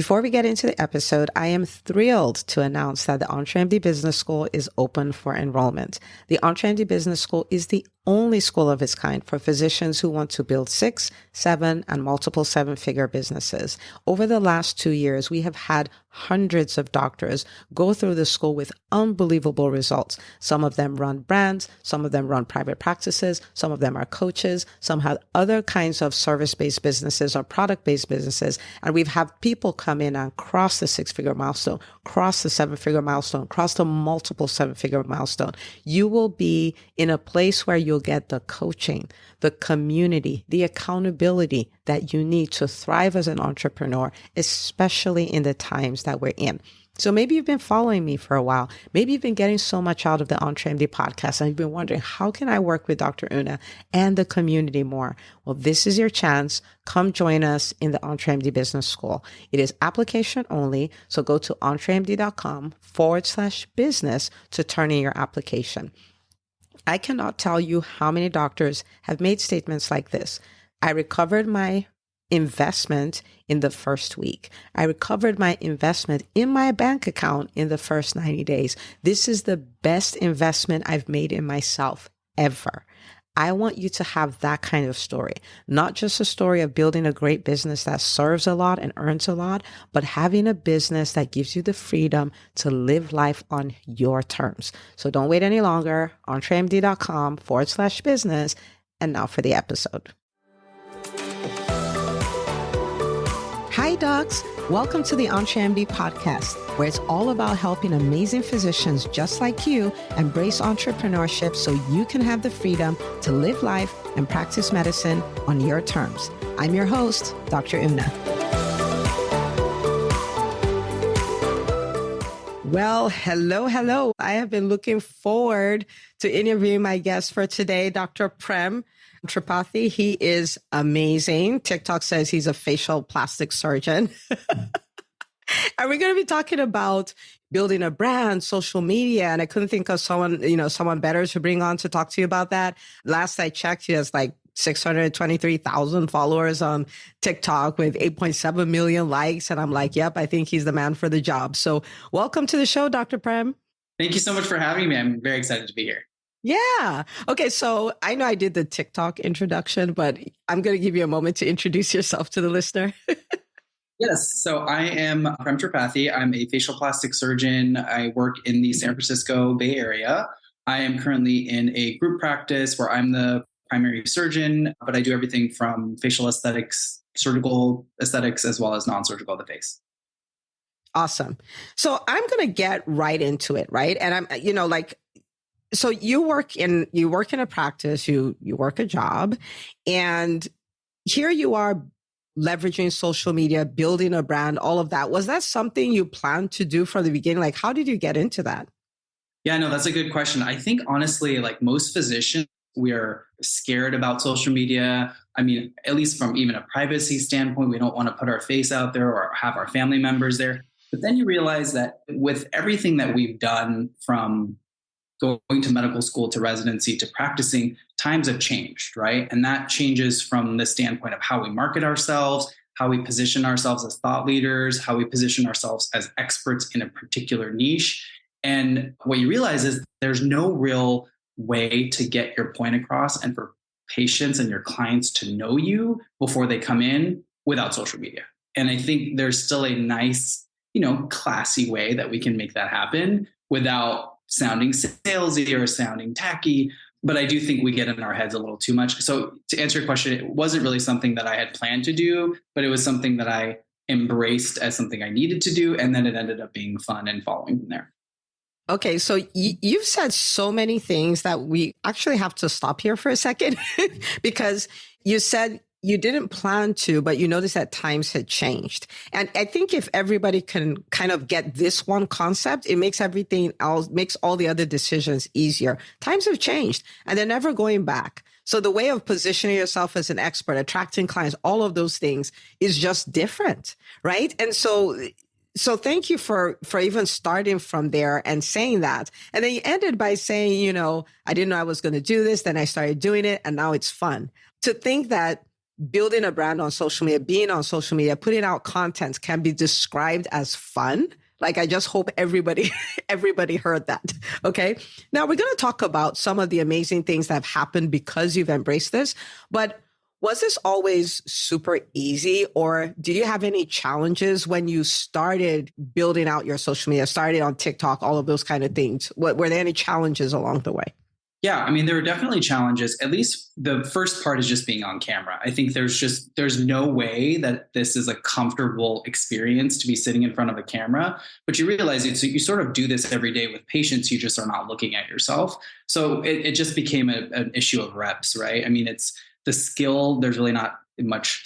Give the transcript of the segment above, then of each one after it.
Before we get into the episode, I am thrilled to announce that the EntreMD Business School is open for enrollment. The EntreMD Business School is the only school of its kind for physicians who want to build 6, 7, and multiple 7-figure businesses. Over the last 2 years, we have had hundreds of doctors go through the school with unbelievable results. Some of them run brands, some of them run private practices, some of them are coaches, some have other kinds of service-based businesses or product-based businesses. And we've had people come in and cross the 6-figure milestone, cross the 7-figure milestone, cross the multiple 7-figure milestone. You will be in a place where you'll get the coaching, the community, the accountability that you need to thrive as an entrepreneur, especially in the times that we're in. So maybe you've been following me for a while. Maybe you've been getting so much out of the EntreMD podcast and you've been wondering, how can I work with Dr. Una and the community more? Well, this is your chance. Come join us in the EntreMD Business School. It is application only. So go to entremd.com/business to turn in your application. I cannot tell you how many doctors have made statements like this. I recovered my investment in the first week. I recovered my investment in my bank account in the first 90 days. This is the best investment I've made in myself ever. I want you to have that kind of story, not just a story of building a great business that serves a lot and earns a lot, but having a business that gives you the freedom to live life on your terms. So don't wait any longer. entremd.com/business. And now for the episode. Hi, docs. Welcome to the EntreMD podcast, where it's all about helping amazing physicians just like you embrace entrepreneurship so you can have the freedom to live life and practice medicine on your terms. I'm your host, Dr. Una. Well, hello. I have been looking forward to interviewing my guest for today, Dr. Prem Tripathi. He is amazing. TikTok says he's a facial plastic surgeon. And we're going to be talking about building a brand, social media. And I couldn't think of someone better to bring on to talk to you about that. Last I checked, he has like 623,000 followers on TikTok with 8.7 million likes. And I'm like, yep, I think he's the man for the job. So welcome to the show, Dr. Prem. Thank you so much for having me. I'm very excited to be here. Yeah. Okay. So I know I did the TikTok introduction, but I'm going to give you a moment to introduce yourself to the listener. Yes. So I am Prem Tripathi. I'm a facial plastic surgeon. I work in the San Francisco Bay Area. I am currently in a group practice where I'm the primary surgeon, but I do everything from facial aesthetics, surgical aesthetics, as well as non-surgical of the face. Awesome. So I'm going to get right into it, right? And so you work in a practice, you work a job, and here you are leveraging social media, building a brand, all of that. Was that something you planned to do from the beginning? Like, how did you get into that? Yeah, no, that's a good question. I think honestly, like most physicians, we are scared about social media. I mean, at least from even a privacy standpoint, we don't want to put our face out there or have our family members there. But then you realize that with everything that we've done, from going to medical school to residency to practicing, times have changed, right? And that changes from the standpoint of how we market ourselves, how we position ourselves as thought leaders, how we position ourselves as experts in a particular niche. And what you realize is there's no real way to get your point across and for patients and your clients to know you before they come in without social media. And I think there's still a nice, classy way that we can make that happen without sounding salesy or sounding tacky. But I do think we get in our heads a little too much. So to answer your question, it wasn't really something that I had planned to do, but it was something that I embraced as something I needed to do. And then it ended up being fun and following from there. Okay, so you've said so many things that we actually have to stop here for a second because you said you didn't plan to, but you noticed that times had changed. And I think if everybody can kind of get this one concept, it makes everything else, makes all the other decisions easier. Times have changed and they're never going back. So the way of positioning yourself as an expert, attracting clients, all of those things is just different, right? And so thank you for even starting from there and saying that. And then you ended by saying, I didn't know I was going to do this. Then I started doing it and now it's fun. To think that building a brand on social media, being on social media, putting out content can be described as fun. Like, I just hope everybody heard that. Okay. Now we're going to talk about some of the amazing things that have happened because you've embraced this, but was this always super easy, or did you have any challenges when you started building out your social media, started on TikTok, all of those kind of things? Were there any challenges along the way? Yeah, I mean, there were definitely challenges. At least the first part is just being on camera. I think there's no way that this is a comfortable experience to be sitting in front of a camera, but you realize it. So you sort of do this every day with patients. You just are not looking at yourself. So it just became an issue of reps, right? I mean, it's the skill. There's really not much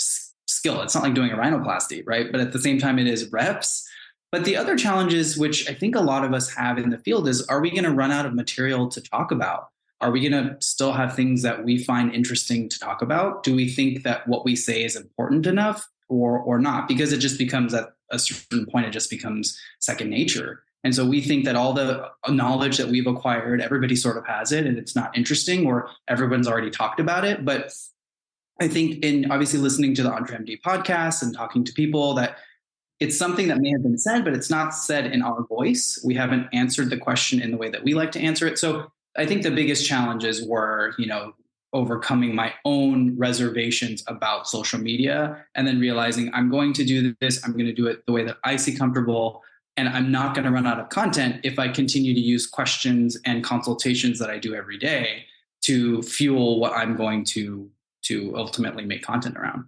skill. It's not like doing a rhinoplasty, right? But at the same time, it is reps. But the other challenges, which I think a lot of us have in the field, is, are we going to run out of material to talk about? Are we going to still have things that we find interesting to talk about? Do we think that what we say is important enough or not? Because it just becomes, at a certain point, it just becomes second nature. And so we think that all the knowledge that we've acquired, everybody sort of has it and it's not interesting, or everyone's already talked about it. But I think in obviously listening to the EntreMD podcast and talking to people, that it's something that may have been said, but it's not said in our voice. We haven't answered the question in the way that we like to answer it. So I think the biggest challenges were, overcoming my own reservations about social media, and then realizing I'm going to do this. I'm going to do it the way that I see comfortable. And I'm not going to run out of content if I continue to use questions and consultations that I do every day to fuel what I'm going to ultimately make content around.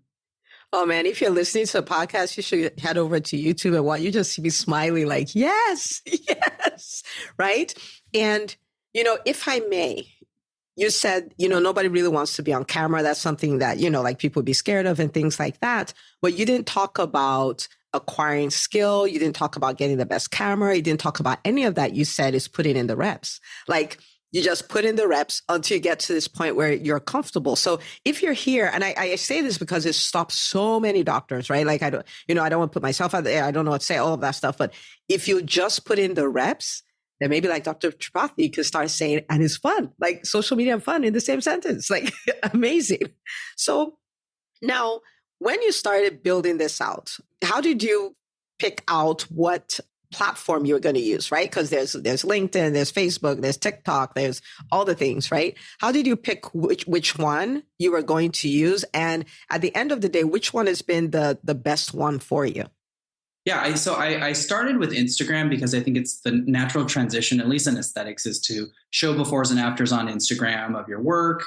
Oh man, if you're listening to a podcast, you should head over to YouTube and watch. You just see me smiling like, yes, yes, right? And if I may, you said, nobody really wants to be on camera. That's something that, like people would be scared of and things like that. But you didn't talk about acquiring skill. You didn't talk about getting the best camera. You didn't talk about any of that. You said is putting in the reps. Like, you just put in the reps until you get to this point where you're comfortable. So if you're here, and I say this because it stops so many doctors, right? Like, I don't want to put myself out there. I don't know what to say, all of that stuff. But if you just put in the reps, then maybe like Dr. Tripathi could start saying, and it's fun, like social media and fun in the same sentence, like amazing. So now when you started building this out, how did you pick out what platform you were going to use, right? Because there's LinkedIn, there's Facebook, there's TikTok, there's all the things, right? How did you pick which one you were going to use? And at the end of the day, which one has been the best one for you? Yeah, I started with Instagram because I think it's the natural transition, at least in aesthetics, is to show befores and afters on Instagram of your work,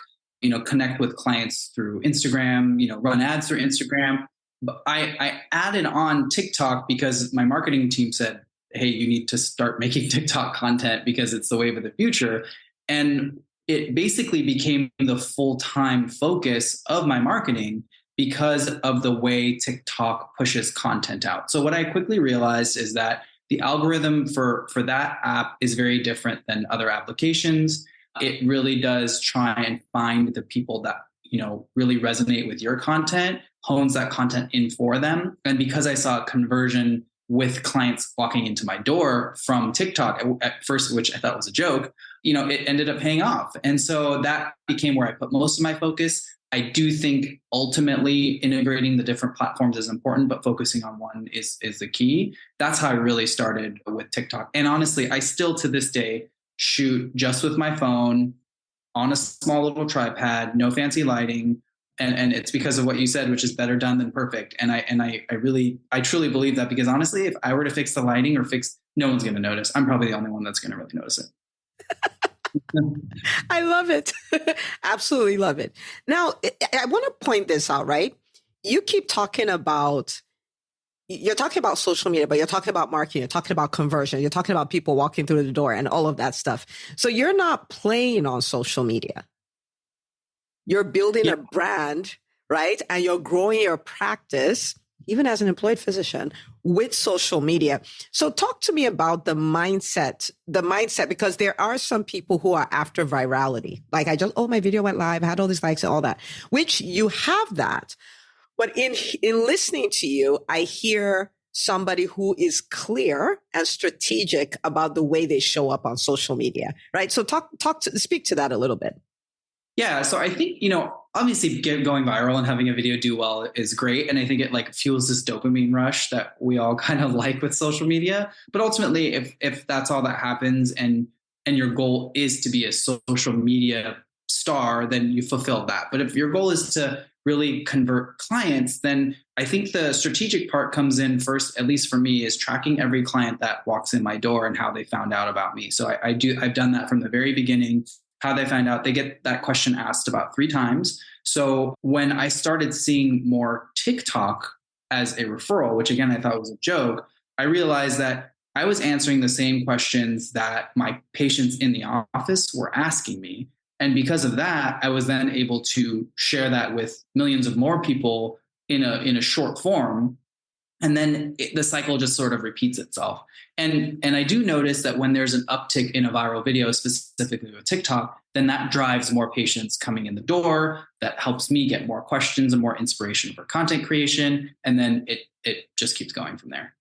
connect with clients through Instagram, run ads through Instagram. But I added on TikTok because my marketing team said, hey, you need to start making TikTok content because it's the wave of the future. And it basically became the full-time focus of my marketing because of the way TikTok pushes content out. So what I quickly realized is that the algorithm for that app is very different than other applications. It really does try and find the people that, really resonate with your content, hones that content in for them. And because I saw a conversion with clients walking into my door from TikTok at first, which I thought was a joke, it ended up paying off. And so that became where I put most of my focus. I do think ultimately integrating the different platforms is important, but focusing on one is the key. That's how I really started with TikTok. And honestly, I still to this day shoot just with my phone on a small little tripod, no fancy lighting. And it's because of what you said, which is better done than perfect. And I truly believe that, because honestly, if I were to fix the lighting no one's going to notice. I'm probably the only one that's going to really notice it. I love it. Absolutely love it. Now, I want to point this out, right? You keep talking about, you're talking about social media, but you're talking about marketing, you're talking about conversion, you're talking about people walking through the door and all of that stuff. So you're not playing on social media. You're building a brand, right? And you're growing your practice, even as an employed physician, with social media. So talk to me about the mindset, because there are some people who are after virality. Like my video went live, I had all these likes and all that, which you have that. But in listening to you, I hear somebody who is clear and strategic about the way they show up on social media, right? So speak to that a little bit. Yeah. So I think, obviously going viral and having a video do well is great. And I think it like fuels this dopamine rush that we all kind of like with social media. But ultimately, if that's all that happens and your goal is to be a social media star, then you fulfill that. But if your goal is to really convert clients, then I think the strategic part comes in first, at least for me, is tracking every client that walks in my door and how they found out about me. So I've done that from the very beginning. How they find out, they get that question asked about 3 times. So when I started seeing more TikTok as a referral, which again, I thought was a joke, I realized that I was answering the same questions that my patients in the office were asking me. And because of that, I was then able to share that with millions of more people in a short form. And then the cycle just sort of repeats itself. And I do notice that when there's an uptick in a viral video, specifically with TikTok, then that drives more patients coming in the door. That helps me get more questions and more inspiration for content creation. And then it just keeps going from there.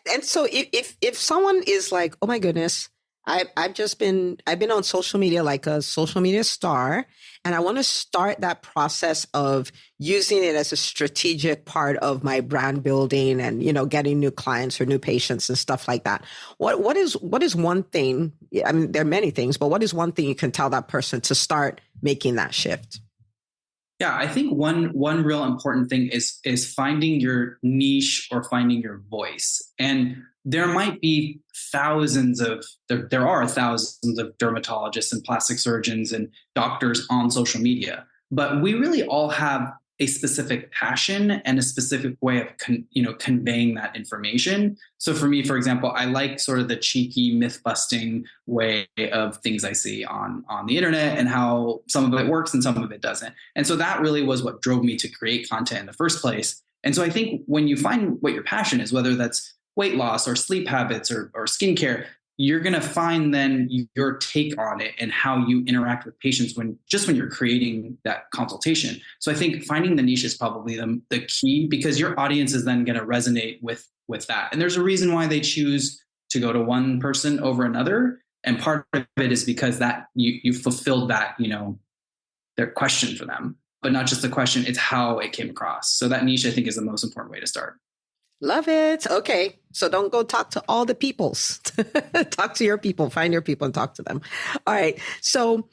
And so if someone is like, oh my goodness, I've been on social media like a social media star, and I want to start that process of using it as a strategic part of my brand building and, getting new clients or new patients and stuff like that. What is one thing? I mean, there are many things, but what is one thing you can tell that person to start making that shift? Yeah, I think one real important thing is finding your niche or finding your voice. And there might be there are thousands of dermatologists and plastic surgeons and doctors on social media, but we really all have a specific passion and a specific way of conveying that information. So for me, for example, I like sort of the cheeky myth busting way of things I see on the internet and how some of it works and some of it doesn't. And so that really was what drove me to create content in the first place. And so I think when you find what your passion is, whether that's weight loss or sleep habits or skincare, you're going to find then your take on it and how you interact with patients when you're creating that consultation. So I think finding the niche is probably the key, because your audience is then going to resonate with that. And there's a reason why they choose to go to one person over another. And part of it is because that you fulfilled that, their question for them, but not just the question, it's how it came across. So that niche, I think, is the most important way to start. Love it. Okay. So don't go talk to all the peoples. Talk to your people, find your people and talk to them. All right. So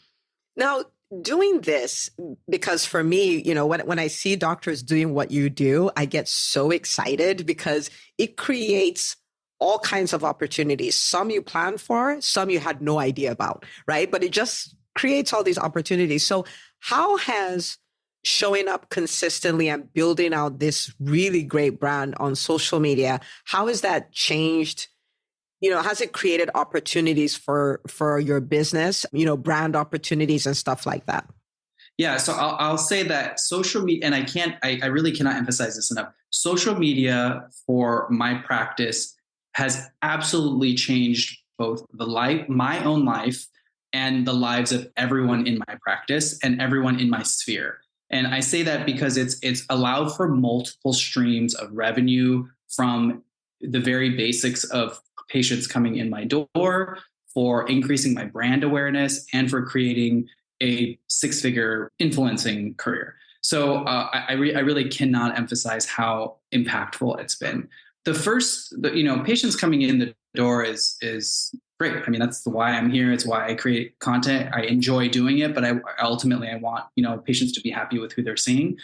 now doing this, because for me, when I see doctors doing what you do, I get so excited because it creates all kinds of opportunities. Some you planned for, some you had no idea about, right? But it just creates all these opportunities. So how has showing up consistently and building out this really great brand on social media, how has that changed? Has it created opportunities for your business, brand opportunities and stuff like that? Yeah. So I'll say that social media, and I really cannot emphasize this enough. Social media for my practice has absolutely changed both my own life and the lives of everyone in my practice and everyone in my sphere. And I say that because it's allowed for multiple streams of revenue, from the very basics of patients coming in my door, for increasing my brand awareness, and for creating a 6-figure influencing career. So I really cannot emphasize how impactful it's been. Patients coming in the door is great. I mean, that's why I'm here. It's why I create content. I enjoy doing it, but I want, patients to be happy with who they're seeing.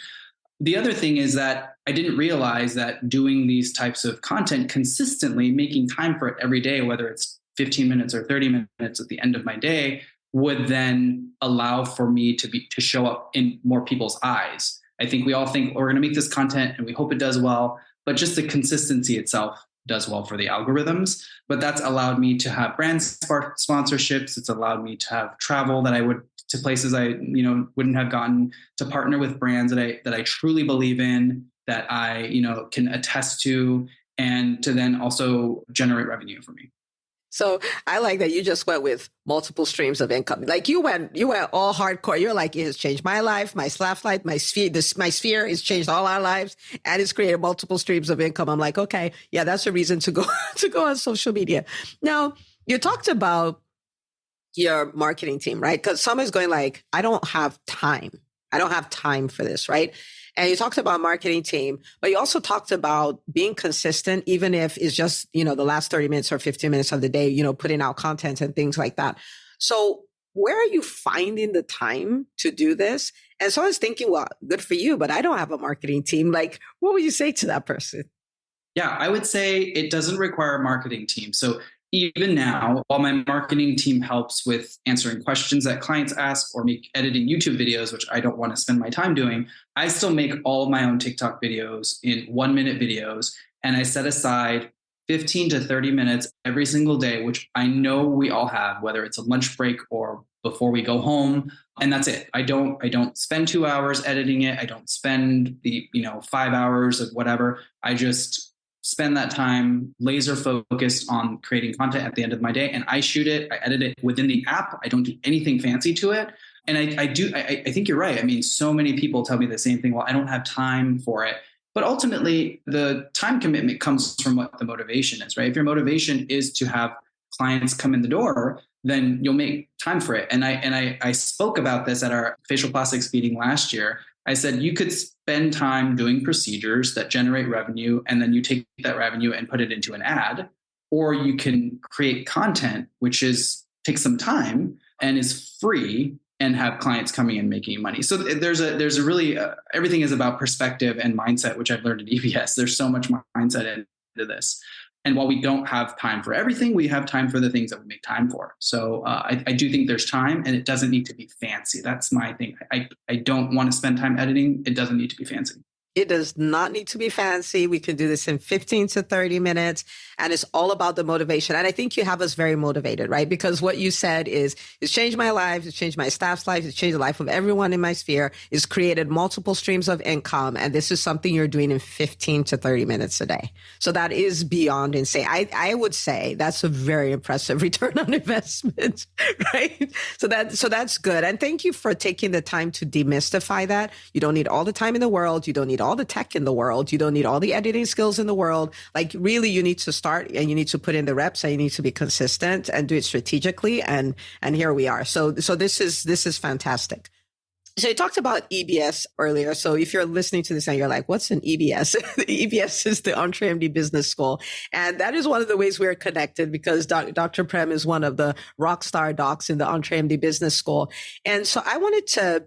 The other thing is that I didn't realize that doing these types of content consistently, making time for it every day, whether it's 15 minutes or 30 minutes at the end of my day, would then allow for me to show up in more people's eyes. I think we all think we're going to make this content and we hope it does well, but just the consistency itself does well for the algorithms. But that's allowed me to have brand sponsorships. It's allowed me to have travel that I would to places I wouldn't have gotten, to partner with brands that I truly believe in, that I can attest to, and to then also generate revenue for me. So I like that you just went with multiple streams of income. Like you went all hardcore. You're like, it has changed my life, my staff life, my sphere has changed all our lives, and it's created multiple streams of income. I'm like, okay, yeah, that's a reason to go on social media. Now, you talked about your marketing team, right? Because someone's going like, I don't have time. I don't have time for this, right? And you talked about marketing team, but you also talked about being consistent, even if it's just, the last 30 minutes or 15 minutes of the day, putting out content and things like that. So where are you finding the time to do this? And so I was thinking, well, good for you, but I don't have a marketing team. Like, what would you say to that person? Yeah, I would say it doesn't require a marketing team. So even now, while my marketing team helps with answering questions that clients ask or make editing YouTube videos, which I don't want to spend my time doing, I still make all of my own TikTok videos in 1-minute videos. And I set aside 15 to 30 minutes every single day, which I know we all have, whether it's a lunch break or before we go home. And that's it. I don't spend 2 hours editing it. I don't spend the 5 hours of whatever. I just spend that time laser focused on creating content at the end of my day. And I shoot it, I edit it within the app. I don't do anything fancy to it. And I think you're right. I mean, so many people tell me the same thing. Well, I don't have time for it. But ultimately, the time commitment comes from what the motivation is, right? If your motivation is to have clients come in the door, then you'll make time for it. And I spoke about this at our facial plastics meeting last year. I said you could spend time doing procedures that generate revenue, and then you take that revenue and put it into an ad, or you can create content, which takes some time and is free, and have clients coming and making money. So there's a really everything is about perspective and mindset, which I've learned at EBS. There's so much mindset into this. And while we don't have time for everything, we have time for the things that we make time for. So I do think there's time, and it doesn't need to be fancy. That's my thing. I don't want to spend time editing. It doesn't need to be fancy. It does not need to be fancy. We can do this in 15 to 30 minutes. And it's all about the motivation. And I think you have us very motivated, right? Because what you said is, it's changed my life. It's changed my staff's life. It's changed the life of everyone in my sphere. It's created multiple streams of income. And this is something you're doing in 15 to 30 minutes a day. So that is beyond insane. I would say that's a very impressive return on investment, right? So that's good. And thank you for taking the time to demystify that. You don't need all the time in the world. You don't need all the tech in the world. You don't need all the editing skills in the world. Like, really, you need to start and you need to put in the reps, and you need to be consistent and do it strategically. And here we are. So this is fantastic. So you talked about EBS earlier. So if you're listening to this and you're like, what's an EBS? The EBS is the EntreMD Business School. And that is one of the ways we're connected, because Dr. Prem is one of the rock star docs in the EntreMD Business School. And so I wanted to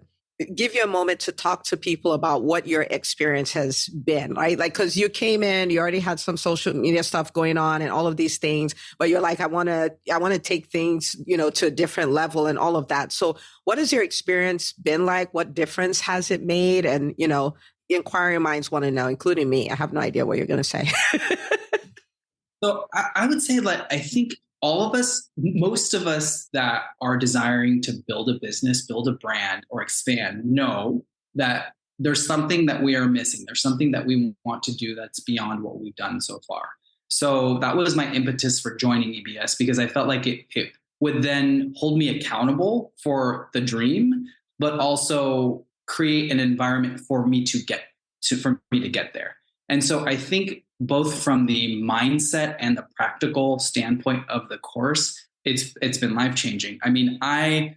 give you a moment to talk to people about what your experience has been, right? Like, cause you came in, you already had some social media stuff going on and all of these things, but you're like, I want to take things, to a different level and all of that. So what has your experience been like? What difference has it made? And, the inquiring minds want to know, including me. I have no idea what you're going to say. So I would say, I think all of us, most of us that are desiring to build a business, build a brand, or expand, know that there's something that we are missing. There's something that we want to do that's beyond what we've done so far. So that was my impetus for joining EBS, because I felt like it would then hold me accountable for the dream, but also create an environment for me to get there. And so I think both from the mindset and the practical standpoint of the course, it's been life-changing. I mean, I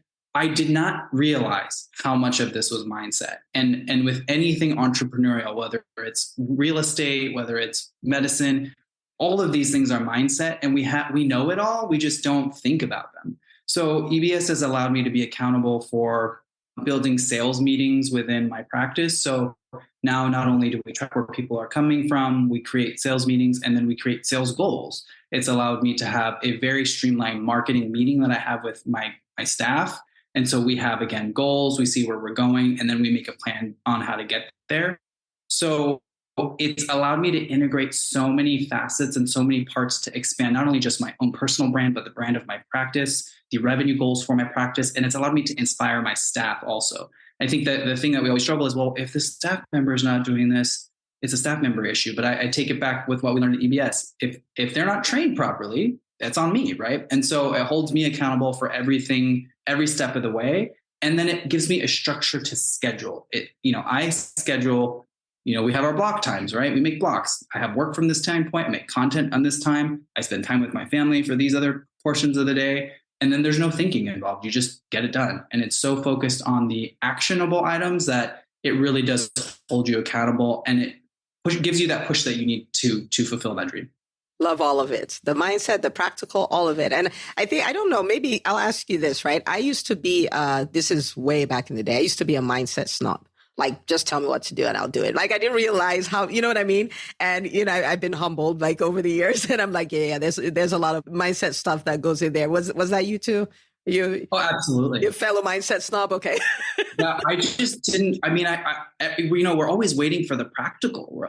did not realize how much of this was mindset. And with anything entrepreneurial, whether it's real estate, whether it's medicine, all of these things are mindset, and we know it all. We just don't think about them. So EBS has allowed me to be accountable for building sales meetings within my practice. So now not only do we track where people are coming from, we create sales meetings, and then we create sales goals. It's allowed me to have a very streamlined marketing meeting that I have with my staff. And so we have, again, goals, we see where we're going, and then we make a plan on how to get there. So it's allowed me to integrate so many facets and so many parts to expand not only just my own personal brand, but the brand of my practice, the revenue goals for my practice. And it's allowed me to inspire my staff also. I think that the thing that we always struggle is, well, if the staff member is not doing this, it's a staff member issue. But I take it back with what we learned at EBS. If they're not trained properly, that's on me, right? And so it holds me accountable for everything, every step of the way. And then it gives me a structure to schedule it. I schedule, we have our block times, right? We make blocks. I have work from this time point. I make content on this time. I spend time with my family for these other portions of the day. And then there's no thinking involved. You just get it done. And it's so focused on the actionable items that it really does hold you accountable, and it gives you that push that you need to fulfill that dream. Love all of it. The mindset, the practical, all of it. And I think, I don't know, maybe I'll ask you this, right? I used to be, this is way back in the day, I used to be a mindset snob. Like, just tell me what to do and I'll do it. Like, I didn't realize how, you know what I mean? And, I've been humbled like over the years, and I'm like, yeah, there's a lot of mindset stuff that goes in there. Was that you too? Oh, absolutely. Your fellow mindset snob. Okay. Yeah, I just didn't. I mean, we're always waiting for the practical.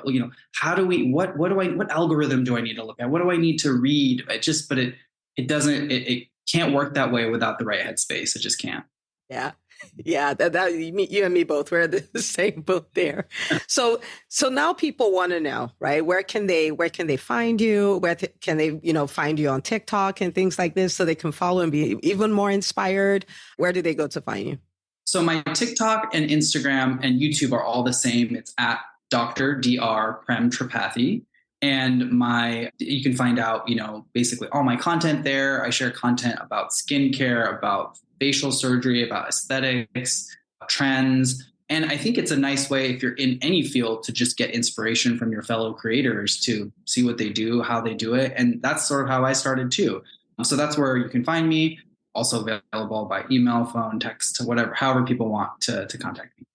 How do we? What algorithm do I need to look at? What do I need to read? It doesn't. It can't work that way without the right headspace. It just can't. Yeah. Yeah, that you and me both, we're in the same boat there. So now people want to know, right? Where can they find you? Where can they, find you on TikTok and things like this, so they can follow and be even more inspired? Where do they go to find you? So my TikTok and Instagram and YouTube are all the same. It's at Dr. Prem Tripathi. And you can find out, basically all my content there. I share content about skincare, about facial surgery, about aesthetics, trends. And I think it's a nice way, if you're in any field, to just get inspiration from your fellow creators, to see what they do, how they do it. And that's sort of how I started too. So that's where you can find me. Also available by email, phone, text, whatever, however people want to contact me.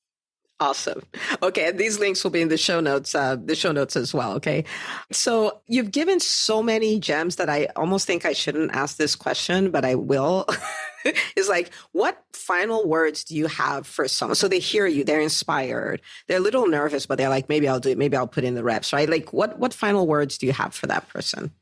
Awesome. Okay. And these links will be in the show notes as well. Okay. So you've given so many gems that I almost think I shouldn't ask this question, but I will. Is like, what final words do you have for someone? So they hear you, they're inspired, they're a little nervous, but they're like, maybe I'll do it. Maybe I'll put in the reps, right? Like, what final words do you have for that person?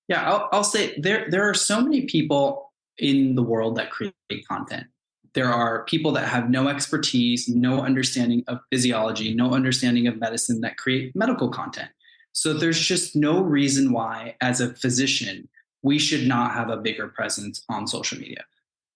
Yeah, I'll say there are so many people in the world that create content. There are people that have no expertise, no understanding of physiology, no understanding of medicine, that create medical content. So there's just no reason why, as a physician, we should not have a bigger presence on social media.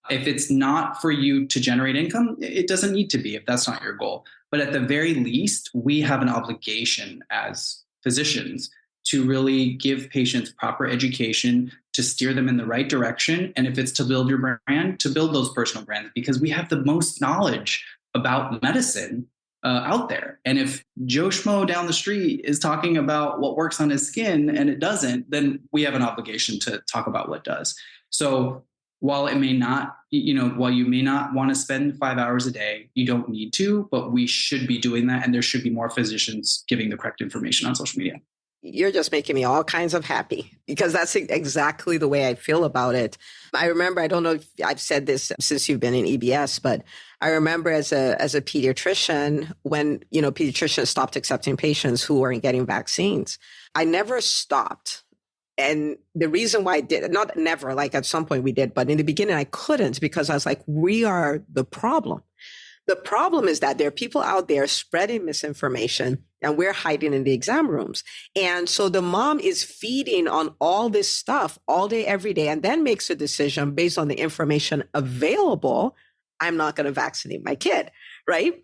If it's not for you to generate income, it doesn't need to be, if that's not your goal. But at the very least, we have an obligation as physicians to really give patients proper education, to steer them in the right direction. And if it's to build your brand, to build those personal brands, because we have the most knowledge about medicine out there. And if Joe Schmo down the street is talking about what works on his skin and it doesn't, then we have an obligation to talk about what does. So while it may not, while you may not want to spend 5 hours a day, you don't need to, but we should be doing that. And there should be more physicians giving the correct information on social media. You're just making me all kinds of happy, because that's exactly the way I feel about it. I remember, I don't know if I've said this since you've been in EBS, but I remember as a pediatrician, when, pediatricians stopped accepting patients who weren't getting vaccines, I never stopped. And the reason why I did, not never, like at some point we did, but in the beginning I couldn't, because I was like, we are the problem. The problem is that there are people out there spreading misinformation, and we're hiding in the exam rooms. And so the mom is feeding on all this stuff all day, every day, and then makes a decision based on the information available. I'm not going to vaccinate my kid, right?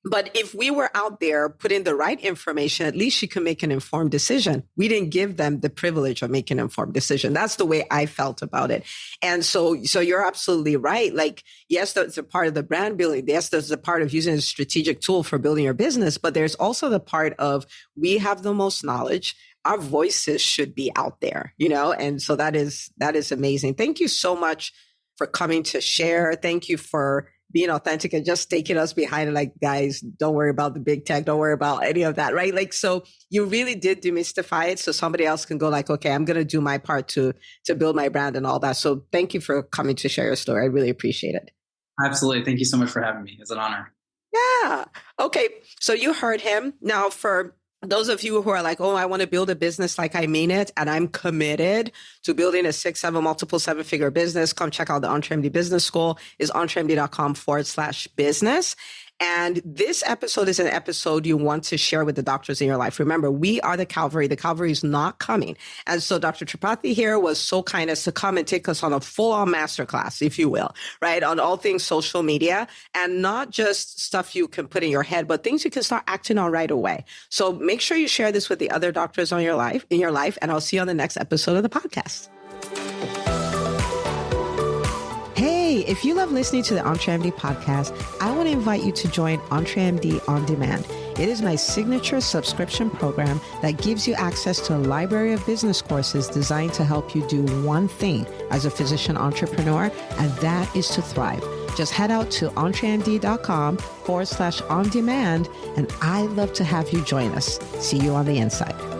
But if we were out there putting the right information, at least she can make an informed decision. We didn't give them the privilege of making an informed decision. That's the way I felt about it. And so you're absolutely right. Like, yes, that's a part of the brand building. Yes, there's a part of using a strategic tool for building your business, but there's also the part of, we have the most knowledge. Our voices should be out there, and so that is amazing. Thank you so much for coming to share. Thank you for being authentic and just taking us behind it. Like, guys, don't worry about the big tech. Don't worry about any of that, right? Like, so you really did demystify it, so somebody else can go like, okay, I'm going to do my part to build my brand and all that. So thank you for coming to share your story. I really appreciate it. Absolutely. Thank you so much for having me. It's an honor. Yeah. Okay. So you heard him. Now, for those of you who are like, oh, I want to build a business like I mean it, and I'm committed to building a 6-7 multiple 7-figure business, come check out the EntreMD Business School. Is entremd.com/business. And this episode is an episode you want to share with the doctors in your life. Remember, we are the Calvary. The Calvary is not coming. And so Dr. Tripathi here was so kind as to come and take us on a full-on masterclass, if you will, right, on all things social media, and not just stuff you can put in your head, but things you can start acting on right away. So make sure you share this with the other doctors in your life, and I'll see you on the next episode of the podcast. If you love listening to the EntreMD podcast, I want to invite you to join EntreMD On Demand. It is my signature subscription program that gives you access to a library of business courses designed to help you do one thing as a physician entrepreneur, and that is to thrive. Just head out to entremd.com/on demand, and I'd love to have you join us. See you on the inside.